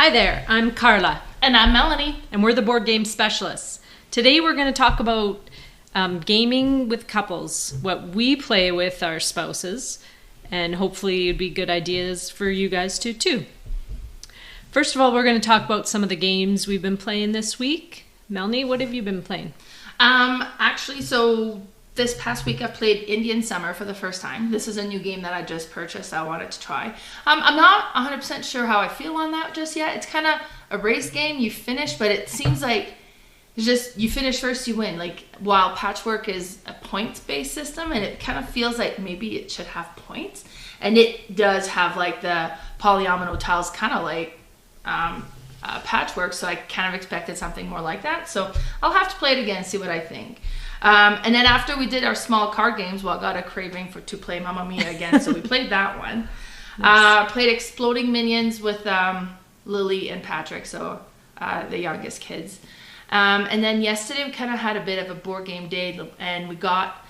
Hi there, I'm Carla. And I'm Melanie. And we're the board game specialists. Today we're going to talk about gaming with couples, what we play with our spouses, and hopefully it'd be good ideas for you guys to too. First of all, we're going to talk about some of the games we've been playing this week. Melanie, what have you been playing? So this past week I played Indian Summer for the first time. This is a new game that I just purchased. I wanted to try. I'm not 100% sure how I feel on that just yet. It's kind of a race game. You finish, but it seems like it's just you finish first, you win. Like while Patchwork is a points-based system, and it kind of feels like maybe it should have points. And it does have like the polyomino tiles, kind of like Patchwork. So I kind of expected something more like that. So I'll have to play it again and see what I think. And then after we did our small card games, I got a craving to play Mamma Mia again, so we played that one. Nice. Played Exploding Minions with Lily and Patrick, so the youngest kids. And then yesterday we kind of had a bit of a board game day, and we got,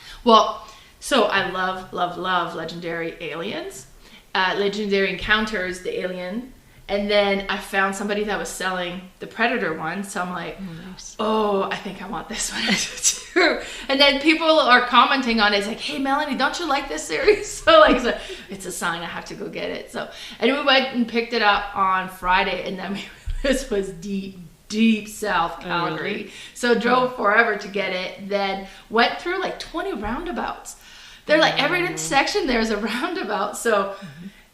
so I love Legendary Aliens. Legendary Encounters, the alien. And then I found somebody that was selling the Predator one. So I'm like, nice. I think I want this one too. And then people are commenting on it. It's like, hey, Melanie, don't you like this series? So it's a sign I have to go get it. So, and we went and picked it up on Friday. And then this was deep South Calgary. Really? So drove forever to get it. Then went through like 20 roundabouts. They're like, every intersection there's a roundabout. So...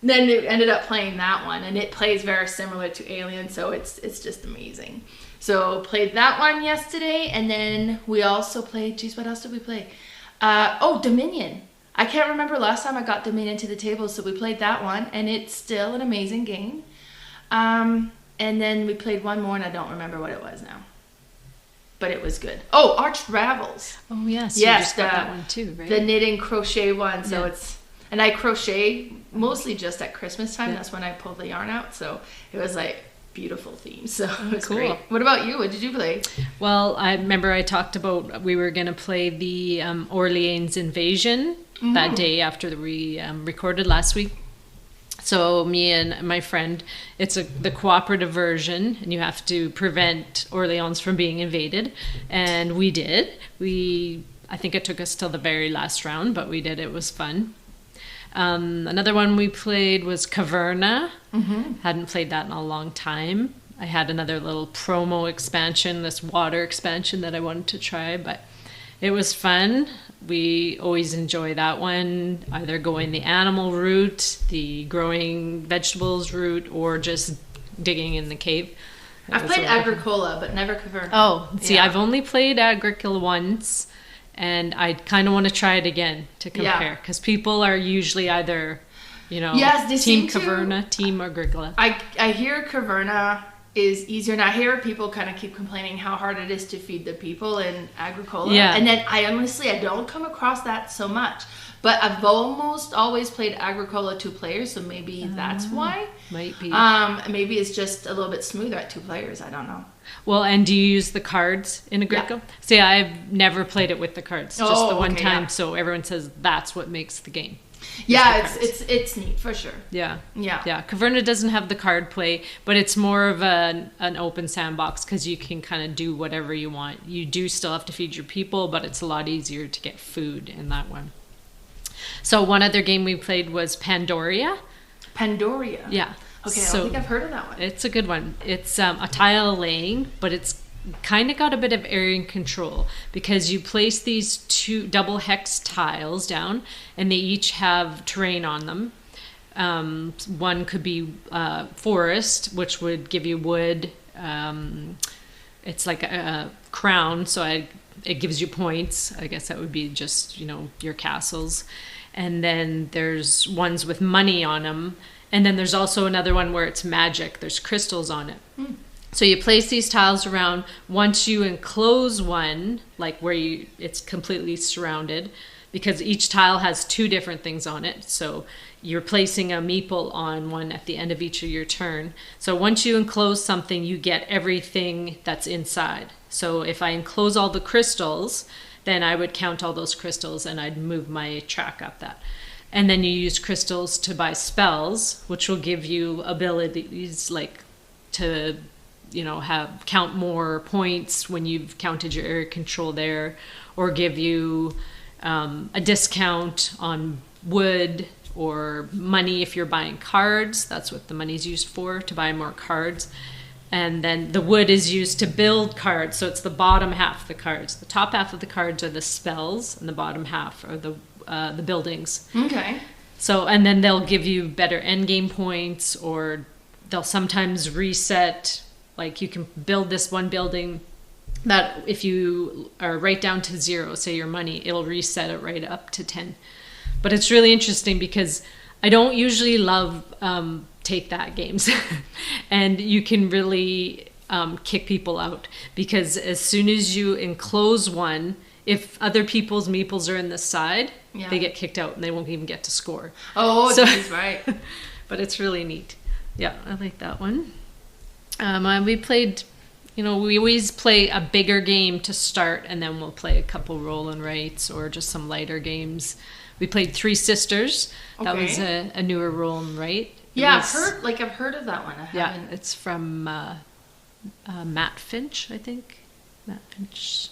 Then it ended up playing that one, and it plays very similar to Alien, so it's just amazing. So played that one yesterday, and then we also played, what else did we play? Dominion. I can't remember last time I got Dominion to the table, so we played that one, and it's still an amazing game. And then we played one more, and I don't remember what it was now. But it was good. Arch Ravels. Oh, yes. You just got that one too, right? The knitting crochet one, so it's... And I crochet mostly just at Christmas time. Yeah. That's when I pulled the yarn out. So it was like beautiful themes. So it was cool. Great. What about you? What did you play? Well, I remember I talked about we were going to play the Orleans Invasion that day after we recorded last week. So me and my friend, it's the cooperative version, and you have to prevent Orleans from being invaded. And we did. I think it took us till the very last round, but we did. It was fun. Another one we played was Caverna. Hadn't played that in a long time. I had another little promo expansion, this water expansion that I wanted to try, but it was fun. We always enjoy that one, either going the animal route, the growing vegetables route, or just digging in the cave. I've played Agricola, but never Caverna. I've only played Agricola once. And I kind of want to try it again to compare. Because people are usually either, Team Caverna, Team Agricola. I hear Caverna is easier. And I hear people kind of keep complaining how hard it is to feed the people in Agricola. Yeah. And then I don't come across that so much. But I've almost always played Agricola 2 players. So maybe that's why. Might be. Maybe it's just a little bit smoother at 2 players. I don't know. Well, and do you use the cards in Agricola? Yeah. See, I've never played it with the cards, just the one time. Yeah. So everyone says that's what makes the game. Yeah, it's neat for sure. Yeah. Caverna doesn't have the card play, but it's more of an open sandbox because you can kind of do whatever you want. You do still have to feed your people, but it's a lot easier to get food in that one. So one other game we played was Pandoria. Pandoria? Yeah. Okay, I don't think I've heard of that one. It's a good one. It's a tile laying, but it's kind of got a bit of area control because you place these 2 double hex tiles down, and they each have terrain on them. One could be forest, which would give you wood. It's like a crown, so it gives you points. I guess that would be just, your castles. And then there's ones with money on them. And then there's also another one where it's magic. There's crystals on it. So you place these tiles around. Once you enclose one, like where it's completely surrounded, because each tile has 2 different things on it. So you're placing a meeple on one at the end of each of your turn. So once you enclose something, you get everything that's inside. So if I enclose all the crystals, then I would count all those crystals and I'd move my track up that. And then you use crystals to buy spells, which will give you abilities like to, have count more points when you've counted your area control there, or give you a discount on wood or money if you're buying cards. That's what the money's used for, to buy more cards. And then the wood is used to build cards. So it's the bottom half of the cards. The top half of the cards are the spells, and the bottom half are the buildings. Okay. So, and then they'll give you better endgame points, or they'll sometimes reset. Like, you can build this one building that if you are right down to 0, say your money, it'll reset it right up to 10. But it's really interesting because I don't usually love take that games. And you can really kick people out, because as soon as you enclose one, if other people's meeples are in the side, they get kicked out and they won't even get to score. Oh, so, geez, right. But it's really neat. Yeah, I like that one. We played, we always play a bigger game to start, and then we'll play a couple roll and writes or just some lighter games. We played Three Sisters. That was a newer roll and write. Yeah, I've heard of that one. I haven't. It's from Matt Finch, I think. Matt Finch.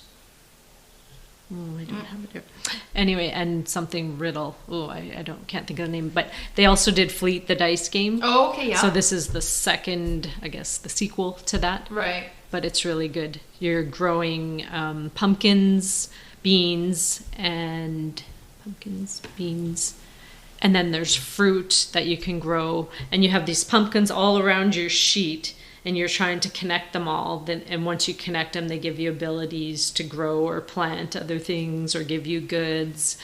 Oh, I don't have it here. Anyway, and something Riddle. Oh, can't think of the name. But they also did Fleet the Dice game. Oh, okay, yeah. So this is the second, I guess, the sequel to that. Right. But it's really good. You're growing pumpkins, beans, and then there's fruit that you can grow, and you have these pumpkins all around your sheet, and you're trying to connect them all. And once you connect them, they give you abilities to grow or plant other things or give you goods.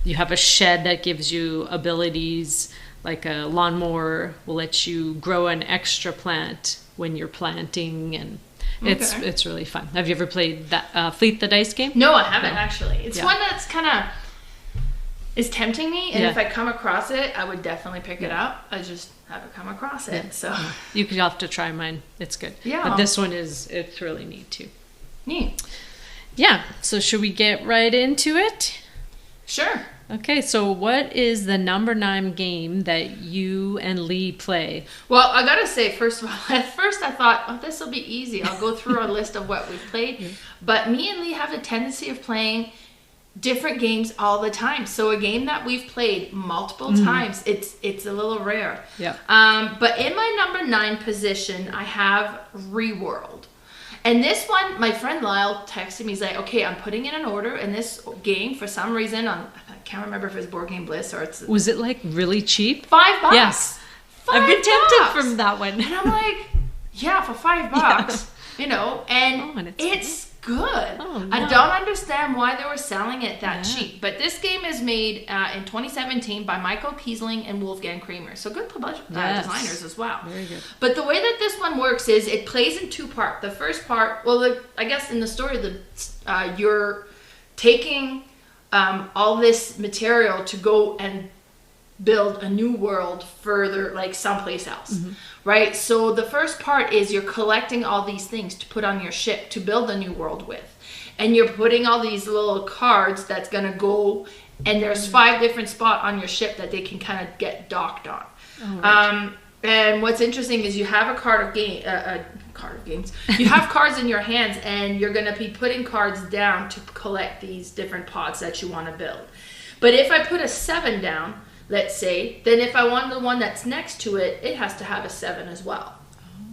You have a shed that gives you abilities, like a lawnmower will let you grow an extra plant when you're planting, and it's really fun. Have you ever played that Fleet the Dice game? No, I haven't actually. It's one that's kind of is tempting me, and if I come across it, I would definitely pick it up. I just haven't come across it, so you could have to try mine. It's good. Yeah, but this one it's really neat too. Neat. Yeah. So should we get right into it? Sure. Okay. So what is the number 9 game that you and Lee play? Well, I gotta say, first of all, at first I thought, this will be easy. I'll go through our list of what we've played. But me and Lee have a tendency of playing different games all the time. So a game that we've played multiple times, it's a little rare. Yeah. But in my number 9 position, I have Reworld. And this one, my friend Lyle texted me. He's like, okay, I'm putting in an order, and this game, for some reason, I can't remember if it's Boardgame Bliss or it's... Was it like really cheap? $5? Yes. I've been tempted from that one. And I'm like, yeah, for $5, and it's good. Oh, no. I don't understand why they were selling it that cheap. But this game is made in 2017 by Michael Kiesling and Wolfgang Kramer. So good designers as well. Very good. But the way that this one works is it plays in 2 parts. The first part, I guess in the story, you're taking all this material to go and build a new world further, like someplace else, right? So the first part is you're collecting all these things to put on your ship to build a new world with, and you're putting all these little cards that's gonna go, and there's 5 different spots on your ship that they can kind of get docked on. Right. And what's interesting is you have a card of games. You have cards in your hands, and you're gonna be putting cards down to collect these different pods that you want to build. But if I put a 7 down, let's say, then if I want the one that's next to it, it has to have a 7 as well.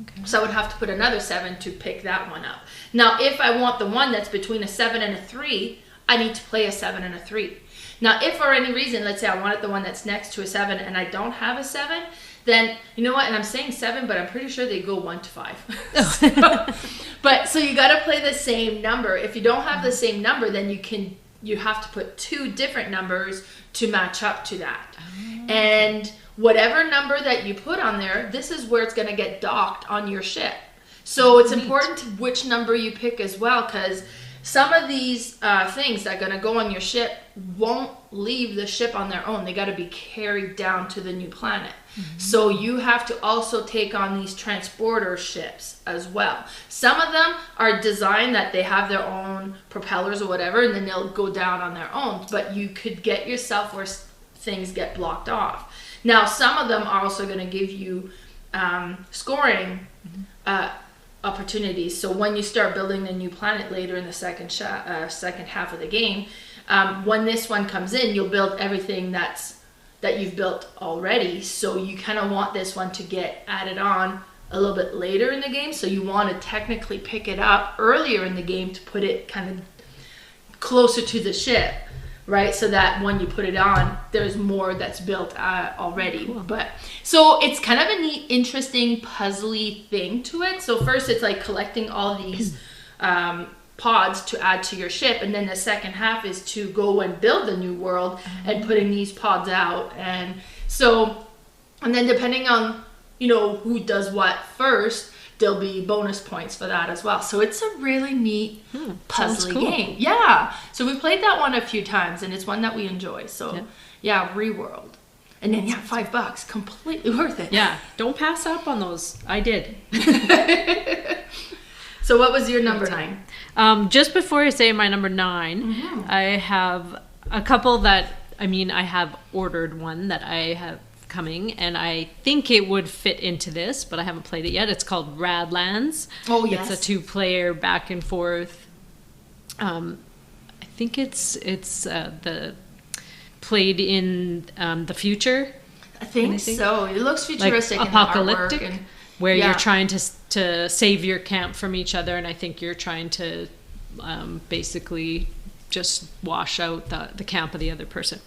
Okay. So I would have to put another 7 to pick that one up. Now, if I want the one that's between a 7 and a 3, I need to play a 7 and a 3. Now, if for any reason, let's say I wanted the one that's next to a 7 and I don't have a 7, then, you know what, and I'm saying 7, but I'm pretty sure they go 1 to 5. So you got to play the same number. If you don't have the same number, then you have to put 2 different numbers to match up to that. And whatever number that you put on there, this is where it's going to get docked on your ship. So it's important which number you pick as well, because some of these things that are going to go on your ship won't leave the ship on their own. They got to be carried down to the new planet. So you have to also take on these transporter ships as well. Some of them are designed that they have their own propellers or whatever, and then they'll go down on their own. But you could get yourself where things get blocked off. Now, some of them are also going to give you scoring opportunities. So when you start building a new planet later in the second half of the game, when this one comes in, you'll build everything that you've built already. So you kind of want this one to get added on a little bit later in the game. So you want to technically pick it up earlier in the game to put it kind of closer to the ship, right? So that when you put it on, there's more that's built already. Cool. But so it's kind of a neat, interesting, puzzly thing to it. So first it's like collecting all these pods to add to your ship, and then the second half is to go and build the new world and putting these pods out. And then depending on who does what first, there'll be bonus points for that as well. So it's a really neat puzzly game. Yeah. So we played that one a few times, and it's one that we enjoy. So yeah, Reworld. And then $5, completely worth it. Yeah, don't pass up on those. I did. So what was your number 9? Just before I say my number 9, I have a couple that, I have ordered one that I have coming, and I think it would fit into this, but I haven't played it yet. It's called Radlands. Oh, yes. It's a 2-player back and forth. I think it's the played in the future. I think so. It looks futuristic, like apocalyptic, in the artwork where you're trying to save your camp from each other, and I think you're trying to basically just wash out the camp of the other person.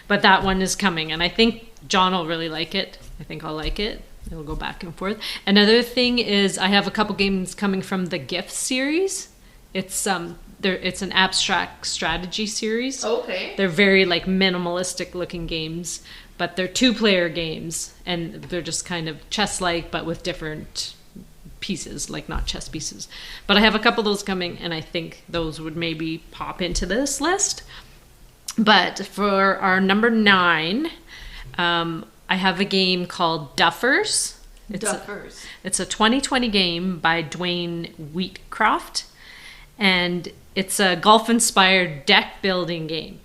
But that one is coming, and I think John will really like it. I think I'll like it. It'll go back and forth. Another thing is I have a couple games coming from the Gift series. It's it's an abstract strategy series. Okay. They're very minimalistic looking games, but they're 2-player games, and they're just kind of chess-like, but with different pieces, not chess pieces. But I have a couple of those coming, and I think those would maybe pop into this list. But for our number 9, I have a game called Duffers. It's a 2020 game by Dwayne Wheatcroft, and it's a golf-inspired deck-building game.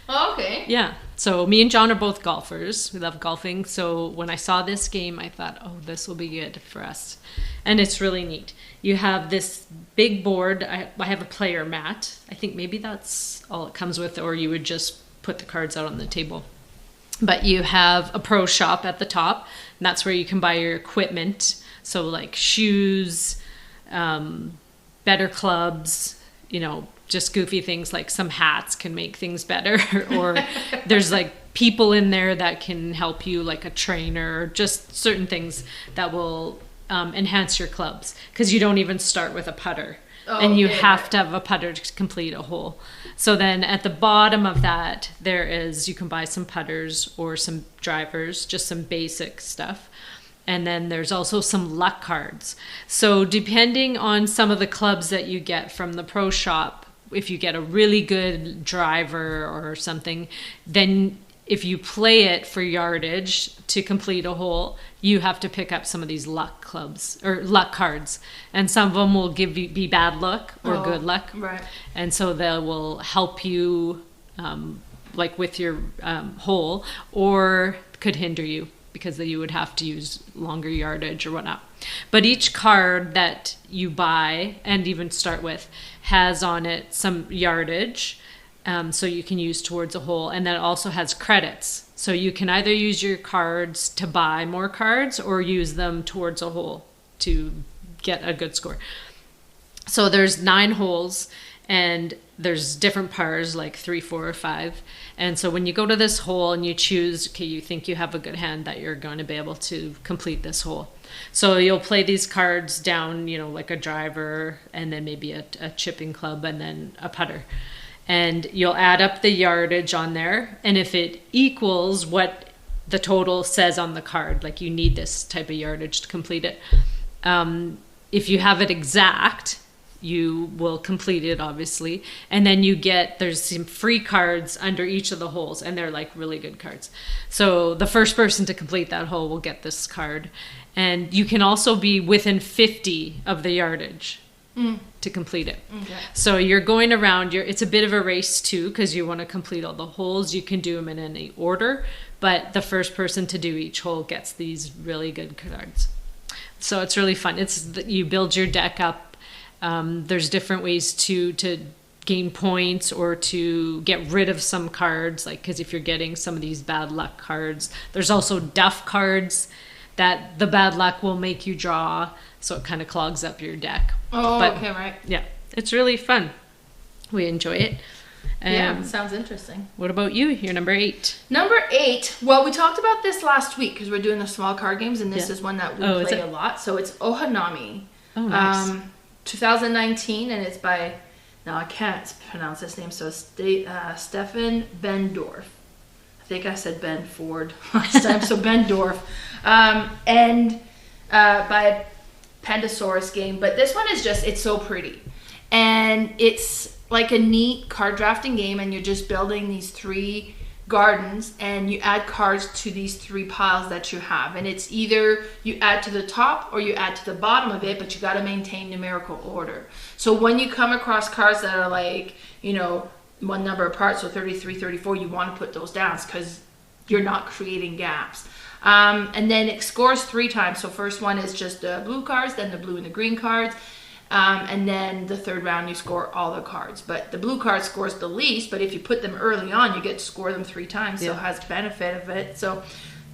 Oh, okay. Yeah. So me and John are both golfers. We love golfing. So when I saw this game, I thought, oh, this will be good for us. And it's really neat. You have this big board. I have a player mat. I think maybe that's all it comes with, or you would just put the cards out on the table. But you have a pro shop at the top, and that's where you can buy your equipment. So shoes, better clubs, just goofy things, like some hats can make things better, or there's people in there that can help you, like a trainer, or just certain things that will enhance your clubs, because you don't even start with a putter. And you have to have a putter to complete a hole. So then at the bottom of that, you can buy some putters or some drivers, just some basic stuff. And then there's also some luck cards. So depending on some of the clubs that you get from the pro shop, if you get a really good driver or something, then if you play it for yardage to complete a hole, you have to pick up some of these luck clubs or luck cards. And some of them will be bad luck or good luck. Right. And so they will help you with your hole, or could hinder you, because you would have to use longer yardage or whatnot. But each card that you buy and even start with has on it some yardage, so you can use towards a hole, and then it also has credits. So you can either use your cards to buy more cards or use them towards a hole to get a good score. So there's 9 holes, and there's different pars, like 3, 4, or 5. And so when you go to this hole and you choose, okay, you think you have a good hand that you're going to be able to complete this hole. So you'll play these cards down, like a driver, and then maybe a chipping club, and then a putter. And you'll add up the yardage on there. And if it equals what the total says on the card, like you need this type of yardage to complete it, if you have it exact, you will complete it, obviously. And then there's some free cards under each of the holes, and they're really good cards. So the first person to complete that hole will get this card. And you can also be within 50 of the yardage to complete it. Okay. So you're going around, it's a bit of a race too, because you want to complete all the holes. You can do them in any order, but the first person to do each hole gets these really good cards. So it's really fun. You build your deck up. There's different ways to gain points or to get rid of some cards, like, because if you're getting some of these bad luck cards, there's also duff cards that the bad luck will make you draw, so it kind of clogs up your deck. Okay, right. Yeah, it's really fun. We enjoy it. Yeah, sounds interesting. What about you? You're number 8. Number 8. Well, we talked about this last week because we're doing the small card games, and this is one that we play a lot. So it's Ohanami. Oh, nice. 2019, and it's by, now I can't pronounce this name, so Stefan Bendorf. I think I said Ben Ford last time, so Bendorf. And by Pandosaurus game. But this one is it's so pretty. And it's like a neat card drafting game, and you're just building these 3 gardens, and you add cards to these 3 piles that you have, and it's either you add to the top or you add to the bottom of it, but you got to maintain numerical order. So when you come across cards that are like, one number apart, so 33, 34, you want to put those down because you're not creating gaps. And then it scores 3 times. So first one is just the blue cards, then the blue and the green cards. And then the third round, you score all the cards. But the blue card scores the least, but if you put them early on, you get to score them 3 times. So it has benefit of it. So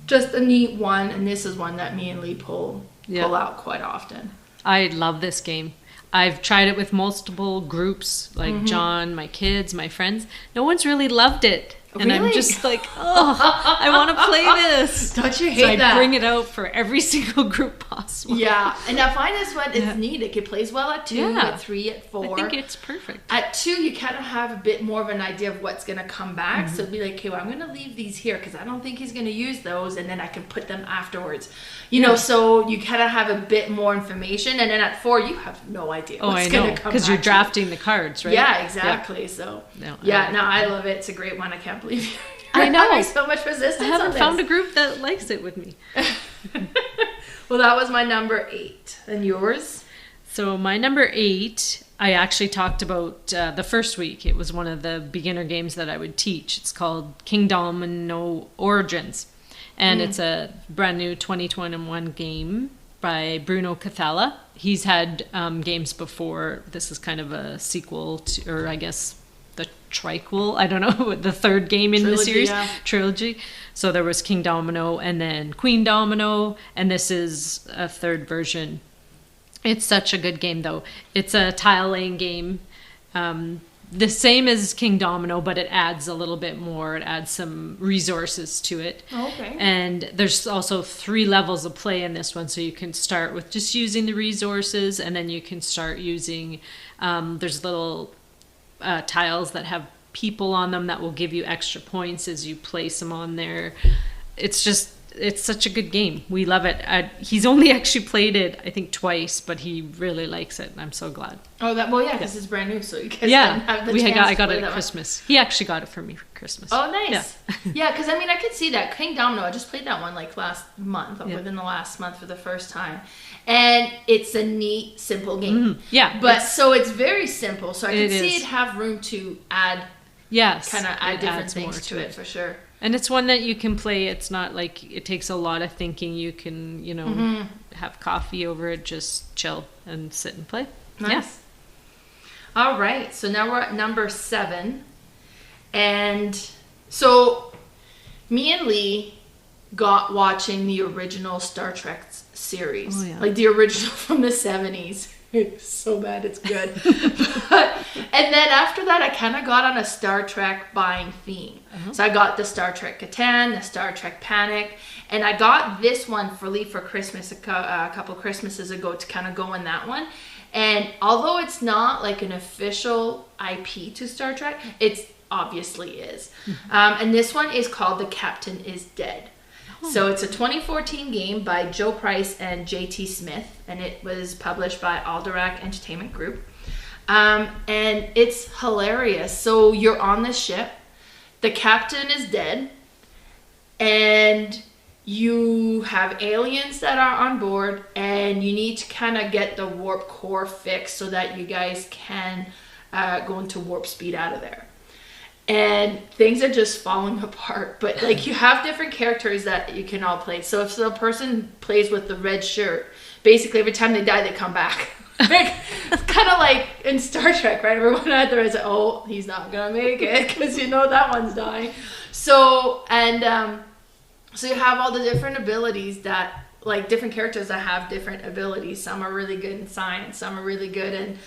just a neat one. And this is one that me and Lee pull out quite often. I love this game. I've tried it with multiple groups, like John, my kids, my friends. No one's really loved it. And really? I'm just like, I want to play this. Don't you hate that? I bring it out for every single group possible. Yeah, and I find this one is neat. It plays well at 2, at 3, at 4. I think it's perfect. At 2, you kind of have a bit more of an idea of what's going to come back. So it'd be like, okay, well, I'm going to leave these here because I don't think he's going to use those, and then I can put them afterwards. So you kind of have a bit more information. And then at 4, you have no idea what's going to come back. Because you're drafting the cards, right? Yeah, exactly. Yeah. So, I love it. It's a great one. I can't believe you. I know. Having so much resistance. I haven't found a group that likes it with me. Well, that was my number 8. And yours? So my number 8, I actually talked about the first week. It was one of the beginner games that I would teach. It's called King Domino Origins. And it's a brand new 2021 game by Bruno Cathala. He's had games before. This is kind of a sequel to, or I guess the triquel, I don't know, the third game in the series, trilogy. So there was King Domino and then Queen Domino, and this is a third version. It's such a good game, though. It's a tile laying game. The same as King Domino, but it adds a little bit more. It adds some resources to it. Okay. And there's also 3 levels of play in this one. So you can start with just using the resources, and then you can start using, there's little tiles that have people on them that will give you extra points as you place them on there. It's such a good game. We love it. He's only actually played it, I think, twice, but he really likes it, and I'm so glad. Oh, because it's brand new, so you guys have the chance I got it at Christmas. He actually got it for me for Christmas. Oh, nice. Yeah, because I could see that. King Domino, I just played that one last month, within the last month for the first time. And it's a neat, simple game. But so it's very simple, so I can see it have room to add, kind of add different things to it for sure. And it's one that you can play. It's not like it takes a lot of thinking. You can, have coffee over it, just chill and sit and play. Nice. Yeah. All right. So now we're at number 7. And so me and Lee got watching the original Star Trek series. Oh, yeah. Like the original from the 70s. It's so bad, it's good. And then after that, I kind of got on a Star Trek buying theme. So I got the Star Trek Catan, the Star Trek Panic, and I got this one for Lee for Christmas a couple Christmases ago to kind of go in that one. And although it's not like an official IP to Star Trek, it obviously is. And this one is called The Captain is Dead. So it's a 2014 game by Joe Price and J.T. Smith, and it was published by Alderac Entertainment Group. And it's hilarious. So you're on the ship, the captain is dead, and you have aliens that are on board, and you need to kind of get the warp core fixed so that you guys can go into warp speed out of there. And things are just falling apart, but like you have different characters that you can all play. So if the person plays with the red shirt, basically every time they die, they come back. Like, it's kind of like in Star Trek, right? Everyone out there is like, oh, he's not gonna make it because you know that one's dying. So so you have all the different abilities that, like, different characters that have different abilities. Some are really good in science, some are really good in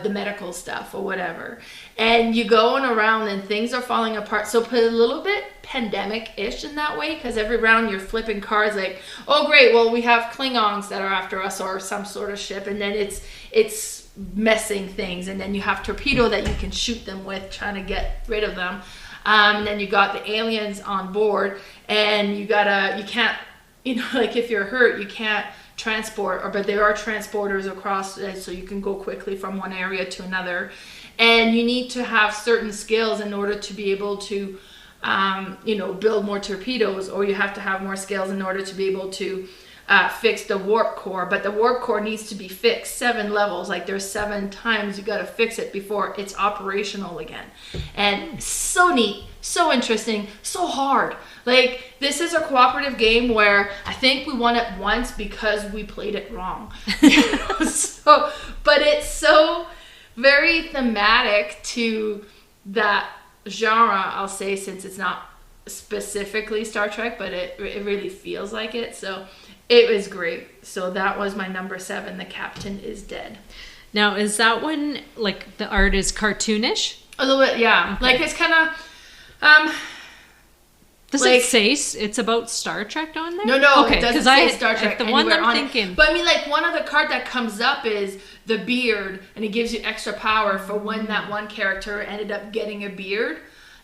the medical stuff or whatever. And you going around and things are falling apart. So put a little bit pandemic-ish in that way, because every round you're flipping cards like, oh great, well we have Klingons that are after us or some sort of ship, and then it's messing things, and then you have torpedo that you can shoot them with, trying to get rid of them. And then you got the aliens on board, and you can't, like if you're hurt, you can't transport, but there are transporters across, so you can go quickly from one area to another. And you need to have certain skills in order to be able to, build more torpedoes, or you have to have more skills in order to be able to fix the warp core. But the warp core needs to be fixed 7 levels. Like, there's 7 times you got to fix it before it's operational again. And so neat, so interesting, so hard. Like, this is a cooperative game where I think we won it once because we played it wrong. But it's so very thematic to that genre, I'll say, since it's not specifically Star Trek, but it really feels like it. So it was great. So that was my number 7, The Captain is Dead. Now, is that one, like, the art is cartoonish? A little bit, yeah. Okay. Like, it's kind of... Does it say it's about Star Trek on there? No, okay, it doesn't say Star Trek the one I'm thinking. thinking. But I mean, like, one of the card that comes up is the beard, and it gives you extra power for when that one character ended up getting a beard.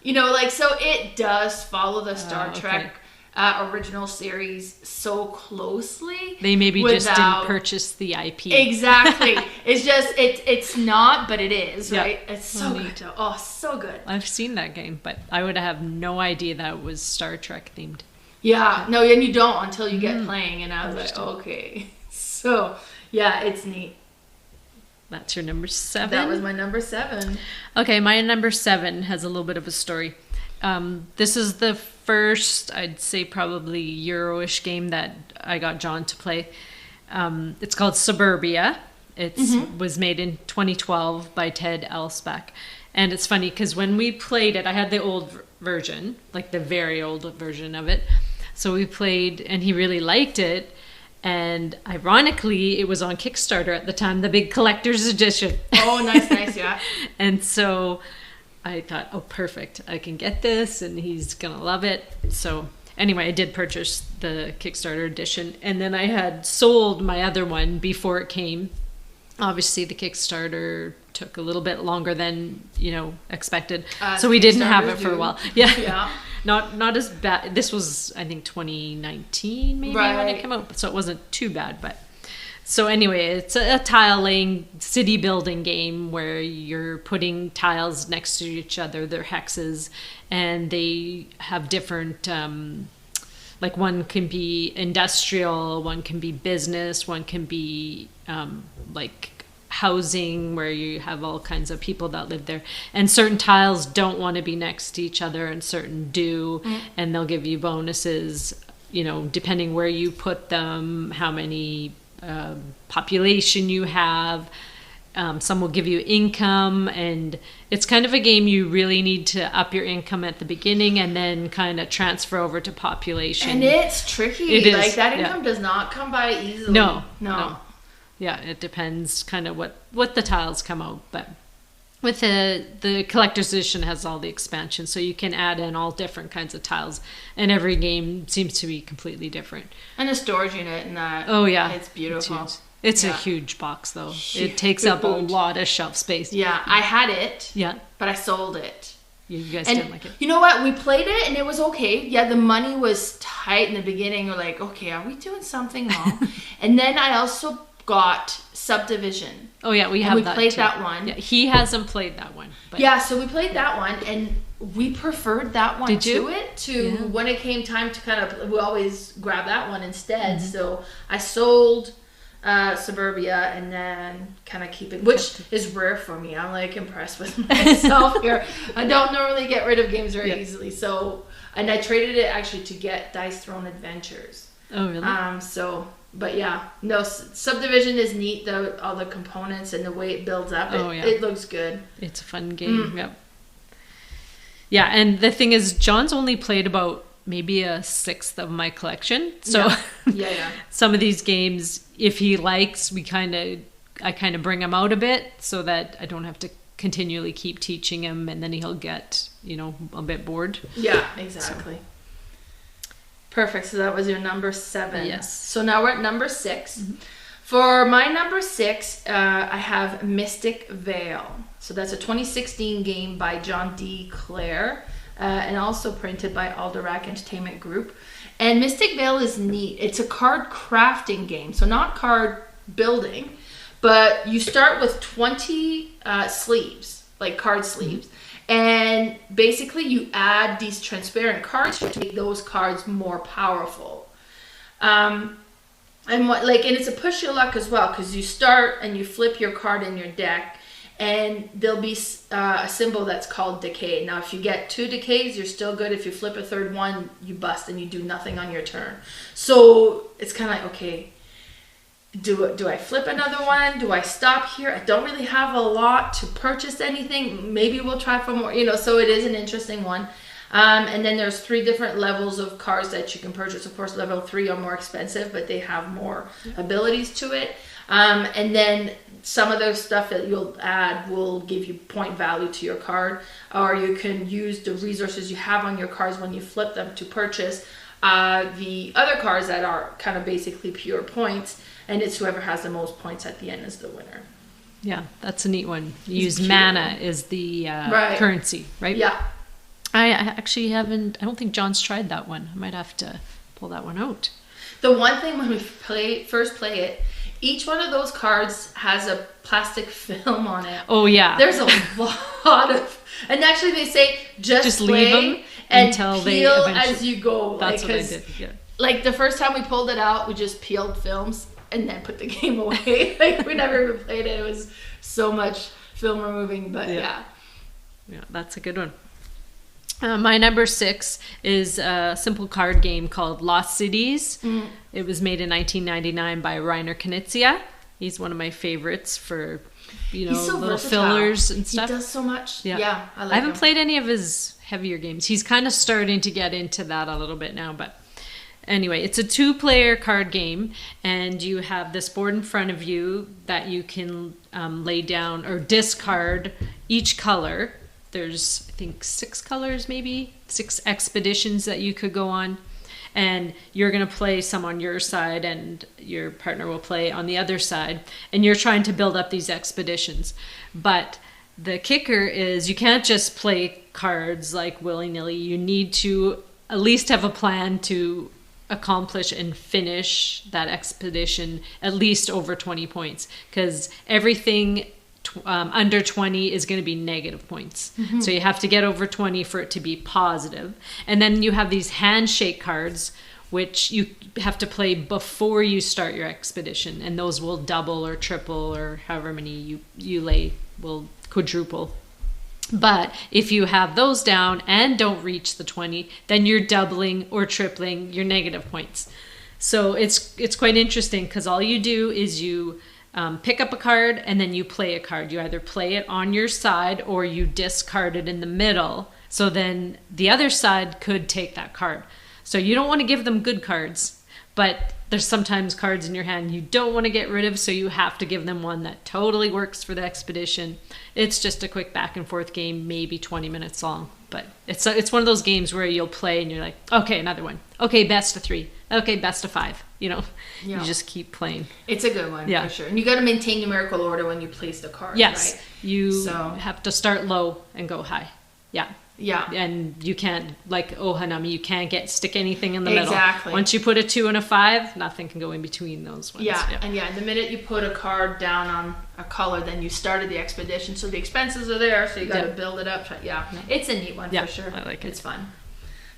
So it does follow the Star Trek original series so closely. They maybe just didn't purchase the IP. Exactly. It's just, it's not, but it is, right? Yeah. It's so good. Oh, so good. I've seen that game, but I would have no idea that it was Star Trek themed. Yeah, no, and you don't until you get playing, and I was like, okay. So, yeah, it's neat. That's your number 7? That was my number 7. Okay, my number 7 has a little bit of a story. This is the first, I'd say probably Euro-ish game that I got John to play. It's called Suburbia. It was made in 2012 by Ted Elsbeck. And it's funny because when we played it, I had the old version, like the very old version of it. So we played, and he really liked it. And ironically, it was on Kickstarter at the time, the big collector's edition. Oh, nice, yeah. And so I thought, oh, perfect. I can get this, and he's going to love it. So anyway, I did purchase the Kickstarter edition. And then I had sold my other one before it came. Obviously, the Kickstarter took a little bit longer than, expected. So we didn't have it for a while. Yeah. Not as bad. This was, I think, 2019 maybe when it came out. So it wasn't too bad. But so anyway, it's a tile laying city building game where you're putting tiles next to each other. They're hexes, and they have different, like one can be industrial, one can be business, one can be like housing where you have all kinds of people that live there, and certain tiles don't want to be next to each other and certain do, and they'll give you bonuses, depending where you put them, how many population you have. Some will give you income, and it's kind of a game you really need to up your income at the beginning and then kind of transfer over to population. And it's tricky. It is, like that income does not come by easily. No. Yeah, it depends kind of what the tiles come out. But with the collector's edition has all the expansion, so you can add in all different kinds of tiles, and every game seems to be completely different. And the storage unit and that. Oh yeah, it's beautiful. It's a huge box though. It takes up a lot of shelf space. Yeah, I had it. Yeah, but I sold it. You guys didn't like it. You know what? We played it and it was okay. Yeah, the money was tight in the beginning. We're like, okay, are we doing something wrong? And then I also got Subdivision. Oh yeah, we played that one. Yeah, he hasn't played that one. But. Yeah, so we played that one, and we preferred that one when it came time to kind of, we always grab that one instead. So I sold Suburbia and then kind of keep it, which is rare for me. I'm like impressed with myself here. I don't normally get rid of games very easily. So, and I traded it actually to get Dice Throne Adventures. Oh really? So But yeah, no, Subdivision is neat though. All the components and the way it builds up. It looks good. It's a fun game. Yep. Yeah, and the thing is, John's only played about maybe a sixth of my collection. So yeah. Some of these games, if he likes, I kind of bring him out a bit so that I don't have to continually keep teaching him, and then he'll get, a bit bored. Yeah, exactly. So. Perfect. So that was your number 7. Yes. So now we're at number 6. For my number 6, I have Mystic Vale. So that's a 2016 game by John D. Clare, and also printed by Alderac Entertainment Group. And Mystic Vale is neat. It's a card crafting game, so not card building, but you start with 20 sleeves, like card sleeves. And basically you add these transparent cards to make those cards more powerful. And it's a push your luck as well, because you start and you flip your card in your deck, and there'll be a symbol that's called decay. Now, if you get 2 decays, you're still good. If you flip a third one, you bust and you do nothing on your turn. So it's kind of like, okay, do I flip another one? Do I stop here? I don't really have a lot to purchase anything. Maybe we'll try for more, so it is an interesting one. And then there's 3 different levels of cards that you can purchase. Of course, level 3 are more expensive, but they have more abilities to it. And then some of the stuff that you'll add will give you point value to your card, or you can use the resources you have on your cards when you flip them to purchase the other cards that are kind of basically pure points, and it's whoever has the most points at the end is the winner. Yeah, that's a neat one. You use mana as the currency, right? Yeah. I actually haven't, I don't think John's tried that one. I might have to pull that one out. The one thing when we first play it, each one of those cards has a plastic film on it. Oh, yeah. There's a lot of, and actually they say just leave them and until peel as you go. That's what I did, yeah. Like the first time we pulled it out, we just peeled films and then put the game away. Like we never even played it. It was so much film removing, but yeah. Yeah, that's a good one. My number 6 is a simple card game called Lost Cities. It was made in 1999 by Reiner Knizia. He's one of my favorites for, He's so little versatile. Fillers and stuff. He does so much. Yeah, I haven't played any of his heavier games. He's kind of starting to get into that a little bit now, but anyway, it's a 2-player card game, and you have this board in front of you that you can lay down or discard each color. There's, I think, 6 colors, maybe 6 expeditions that you could go on, and you're going to play some on your side and your partner will play on the other side, and you're trying to build up these expeditions. But the kicker is you can't just play cards like willy-nilly. You need to at least have a plan to accomplish and finish that expedition at least over 20 points, because everything under 20 is going to be negative points. So you have to get over 20 for it to be positive. And then you have these handshake cards, which you have to play before you start your expedition, and those will double or triple, or however many you lay will quadruple. But if you have those down and don't reach the 20, then you're doubling or tripling your negative points. So it's quite interesting, because all you do is you pick up a card and then you play a card. You either play it on your side or you discard it in the middle. So then the other side could take that card. So you don't want to give them good cards, but there's sometimes cards in your hand you don't want to get rid of, so you have to give them one that totally works for the expedition. It's just a quick back and forth game, maybe 20 minutes long. But it's one of those games where you'll play and you're like, okay, another one. Okay, best of 3. Okay, best of 5. You just keep playing. It's a good one, for sure. And you got to maintain numerical order when you place the cards, yes, right? You have to start low and go high. Yeah. And you can't, like Hanami, you can't stick anything in the middle. Exactly. Once you put a 2 and a 5, nothing can go in between those ones. Yeah. And the minute you put a card down on a color, then you started the expedition. So the expenses are there, so you got to build it up. It's a neat one for sure. I like it. It's fun.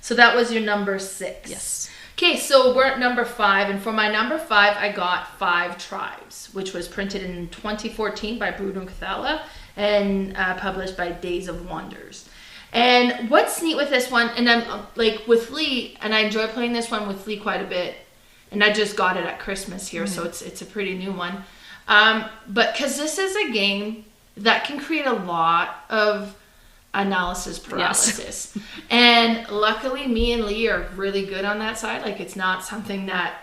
So that was your number 6. Yes. Okay, so we're at number 5, and for my number 5, I got 5 Tribes, which was printed in 2014 by Bruno Cathala and published by Days of Wonders. And what's neat with this one, and I'm like with Lee, and I enjoy playing this one with Lee quite a bit, and I just got it at Christmas here, so it's a pretty new one. But because this is a game that can create a lot of analysis paralysis. Yes. And luckily me and Lee are really good on that side. Like, it's not something that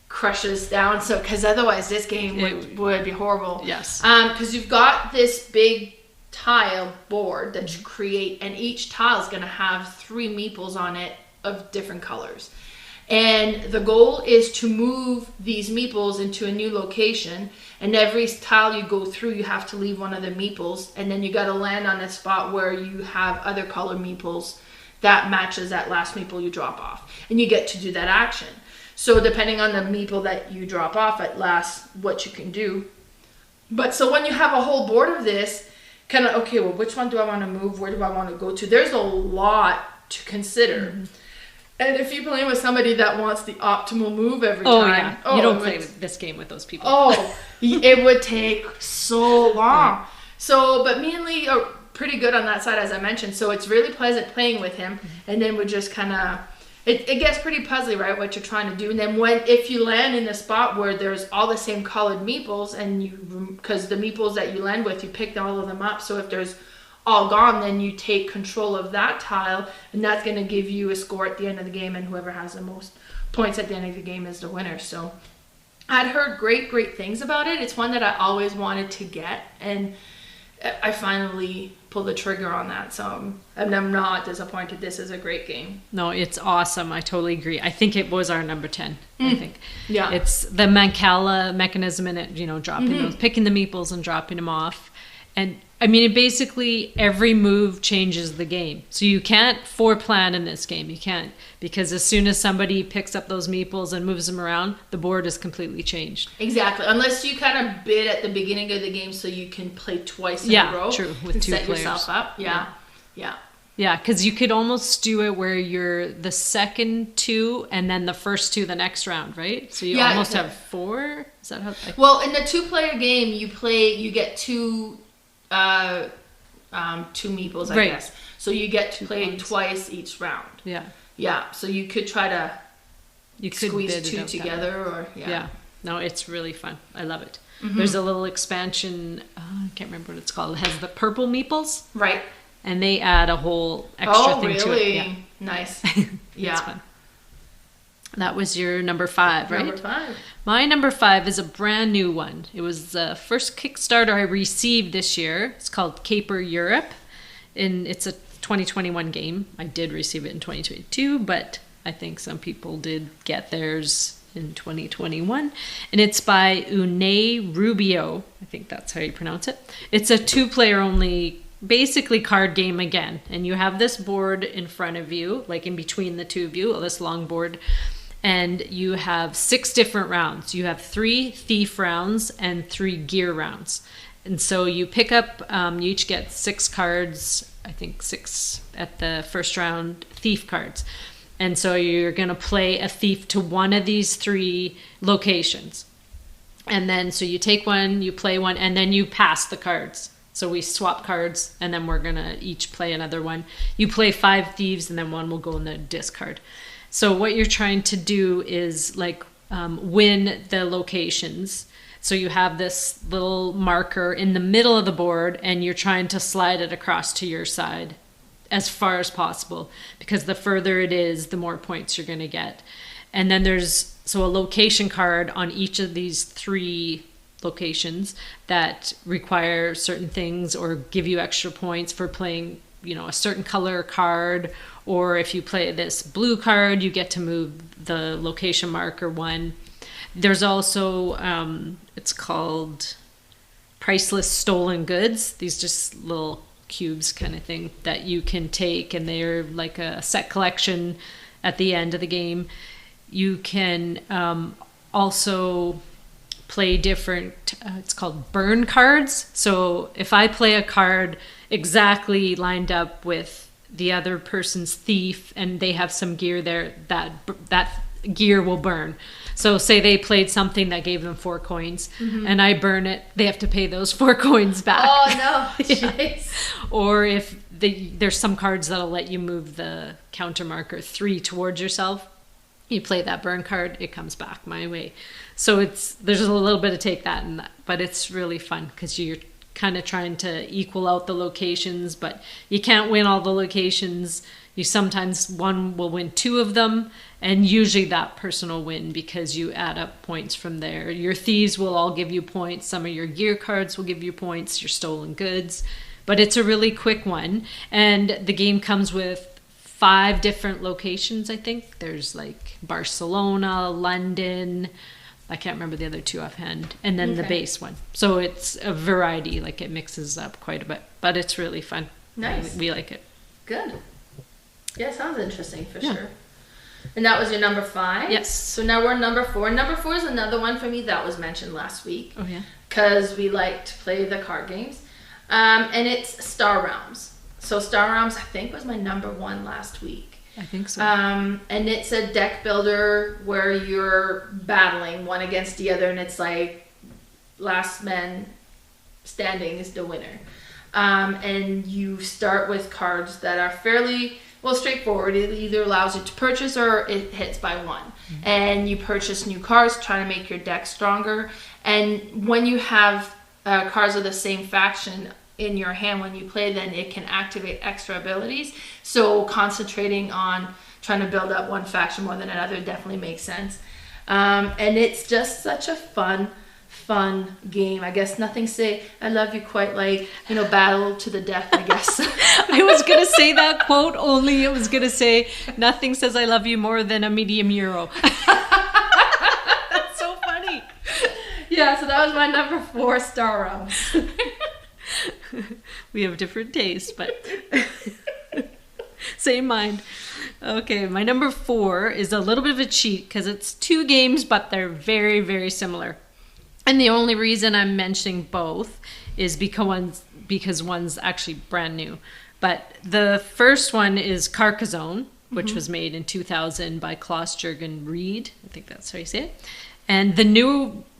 crushes down. So, because otherwise this game would be horrible. Yes. Because you've got this big tile board that you create, and each tile is going to have 3 meeples on it of different colors. And the goal is to move these meeples into a new location, and every tile you go through, you have to leave one of the meeples, and then you got to land on a spot where you have other colored meeples that matches that last meeple you drop off, and you get to do that action. So depending on the meeple that you drop off at last, what you can do. But so when you have a whole board of this, kind of, okay, well, which one do I want to move? Where do I want to go to? There's a lot to consider. Mm-hmm. And if you're playing with somebody that wants the optimal move every time... You don't play this game with those people. It would take so long. Right. So, but me and Lee are pretty good on that side, as I mentioned. So it's really pleasant playing with him. Mm-hmm. And then we just kind of... It gets pretty puzzly, right, what you're trying to do. And then if you land in a spot where there's all the same colored meeples, and because the meeples that you land with, you pick all of them up. So if there's all gone, then you take control of that tile, and that's going to give you a score at the end of the game, and whoever has the most points at the end of the game is the winner. So I'd heard great things about it. It's one that I always wanted to get, and I finally pulled the trigger on that. So I'm not disappointed. This is a great game. No, it's awesome. I totally agree. I think it was our number 10. I think. Yeah. It's the Mancala mechanism in it, dropping those, picking the meeples and dropping them off. And I mean, basically every move changes the game. So you can't foreplan in this game. You can't, because as soon as somebody picks up those meeples and moves them around, the board is completely changed. Exactly. Unless you kind of bid at the beginning of the game so you can play twice in a row. True. With 2 set players. Yourself up. Yeah. Yeah, because you could almost do it where you're the second 2 and then the first 2 the next round, right? So you almost have 4. Is that how? Well, in the 2-player game, you get 2 meeples, I guess. So you get to play twice each round. Yeah. So you could try to squeeze 2 together, or No, it's really fun. I love it. Mm-hmm. There's a little expansion. I can't remember what it's called. It has the purple meeples, right? And they add a whole extra thing to it. Yeah. Nice. Yeah. It's fun. That was your number 5, right? Number 5. My number 5 is a brand new one. It was the first Kickstarter I received this year. It's called Caper Europe, and it's a 2021 game. I did receive it in 2022, but I think some people did get theirs in 2021. And it's by Une Rubio. I think that's how you pronounce it. It's a 2-player only, basically card game again. And you have this board in front of you, like in between the 2 of you, this long board. And you have 6 different rounds. You have 3 thief rounds and 3 gear rounds. And so you pick up, you each get 6 cards, I think 6 at the first round, thief cards. And so you're going to play a thief to one of these 3 locations. And then, so you take one, you play one, and then you pass the cards. So we swap cards, and then we're going to each play another one. You play 5 thieves, and then one will go in the discard. So what you're trying to do is win the locations. So you have this little marker in the middle of the board, and you're trying to slide it across to your side as far as possible, because the further it is, the more points you're going to get. And then there's a location card on each of these 3 locations that require certain things or give you extra points for playing, a certain color card. Or if you play this blue card, you get to move the location marker 1. There's also, it's called Priceless Stolen Goods. These just little cubes kind of thing that you can take, and they're like a set collection at the end of the game. You can also play different, it's called burn cards. So if I play a card exactly lined up with the other person's thief and they have some gear there, that gear will burn. So say they played something that gave them 4 coins, and I burn it, they have to pay those 4 coins back. Oh no. Yeah. Or if there's some cards that'll let you move the counter marker 3 towards yourself. You play that burn card, it comes back my way. So there's a little bit of take that and that, but it's really fun because you're kind of trying to equal out the locations, but you can't win all the locations. You sometimes one will win 2 of them, and usually that person will win because you add up points from there. Your thieves will all give you points. Some of your gear cards will give you points, your stolen goods. But it's a really quick one, and the game comes with 5 different locations, I think. There's like Barcelona, London, I can't remember the other 2 offhand, and then the base one. So it's a variety, like it mixes up quite a bit, but it's really fun. Nice. We like it. Good. Yeah, sounds interesting for sure. And that was your number 5? Yes. So now we're number 4. Number 4 is another one for me that was mentioned last week. Oh, yeah. Because we like to play the card games. And it's Star Realms. So Star Realms, I think, was my number 1 last week. I think so. And it's a deck builder where you're battling one against the other, and it's like last man standing is the winner. And you start with cards that are fairly, straightforward. It either allows you to purchase or it hits by 1. Mm-hmm. And you purchase new cards, trying to make your deck stronger. And when you have cards of the same faction in your hand when you play, then it can activate extra abilities. So concentrating on trying to build up one faction more than another definitely makes sense. And it's just such a fun game. I guess nothing say I love you quite like, battle to the death, I guess. I was going to say that quote, only it was going to say nothing says I love you more than a medium euro. That's so funny. Yeah, so that was my number 4, Star Realms. We have different tastes, but same mind. Okay, my number 4 is a little bit of a cheat because it's 2 games, but they're very, very similar. And the only reason I'm mentioning both is because one's actually brand new. But the first one is Carcassonne, which was made in 2000 by Klaus-Jürgen Reed. I think that's how you say it. And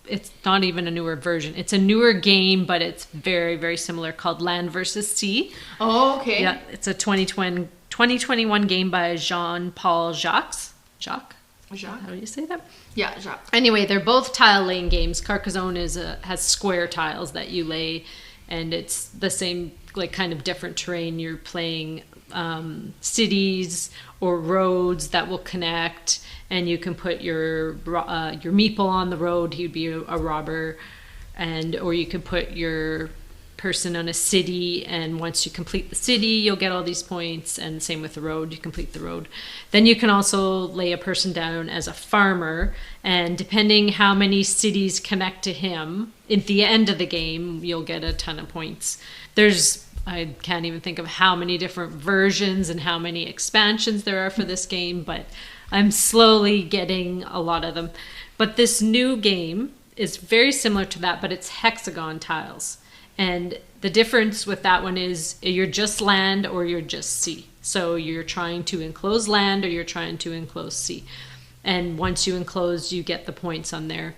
it's not even a newer version. It's a newer game, but it's very, very similar, called Land versus Sea. Oh, okay. Yeah, it's a 2021 game by Jean-Paul Jacques. Jacques? How do you say that? Yeah, Jacques. Anyway, they're both tile laying games. Carcassonne has square tiles that you lay, and it's the same, like, kind of different terrain. You're playing cities or roads that will connect, and you can put your meeple on the road. He'd be a robber, or you could put your person on a city, and once you complete the city, you'll get all these points. And same with the road, you complete the road. Then you can also lay a person down as a farmer, and depending how many cities connect to him, at the end of the game, you'll get a ton of points. I can't even think of how many different versions and how many expansions there are for this game, but I'm slowly getting a lot of them. But this new game is very similar to that, but it's hexagon tiles. And the difference with that one is you're just land or you're just sea. So you're trying to enclose land or you're trying to enclose sea. And once you enclose, you get the points on there